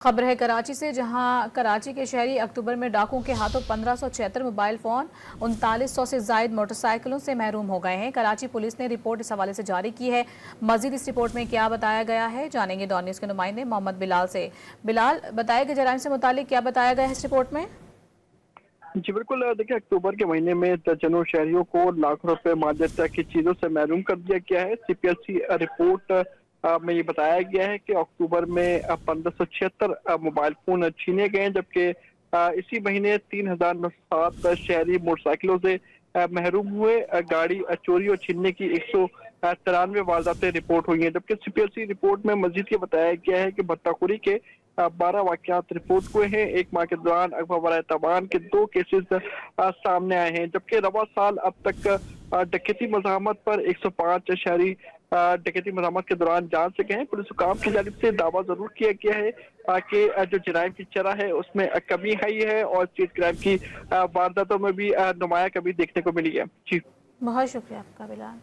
خبر ہے کراچی سے، جہاں کراچی کے شہری اکتوبر میں ڈاکوؤں کے ہاتھوں 1576 موبائل فون 3900 سے زائد موٹر سائیکلوں سے محروم ہو گئے ہیں۔ کراچی پولیس نے رپورٹ اس حوالے سے جاری کی ہے۔ مزید اس رپورٹ میں کیا بتایا گیا ہے جانیں گے ڈان نیوز کے نمائندے محمد بلال سے۔ بلال، بتائے کہ جرائم سے متعلق کیا بتایا گیا ہے اس رپورٹ میں؟ جی بالکل، دیکھیں اکتوبر کے مہینے میں درجنوں شہریوں کو لاکھوں روپے مالیت کی چیزوں سے محروم کر دیا گیا ہے۔ سی پی ایل سی رپورٹ میں یہ بتایا گیا ہے کہ اکتوبر میں 1576 موبائل فون چھینے گئے ہیں، جبکہ اسی مہینے 3007 شہری موٹر سائیکلوں سے محروم ہوئے۔ گاڑی چوری اور چھیننے کی 193 وارداتیں رپورٹ ہوئی ہیں، جبکہ سی پی ایل سی رپورٹ میں مزید یہ بتایا گیا ہے کہ بھٹا خوری کے 12 واقعات رپورٹ ہوئے ہیں۔ ایک ماہ کے دوران اغوا برائے تاوان کے 2 کیسز سامنے آئے ہیں، جبکہ رواں سال اب تک ڈکیتی مزاحمت پر 105 شہری ڈکیتی مزاحمت کے دوران جان سے گئے ہیں۔ پولیس حکام کی جانب سے دعویٰ ضرور کیا گیا ہے کہ جو جرائم کی شرح ہے اس میں کمی آئی ہے اور اسٹریٹ کرائم کی وارداتوں میں بھی نمایاں کمی دیکھنے کو ملی ہے۔ جی بہت شکریہ آپ کا بلال۔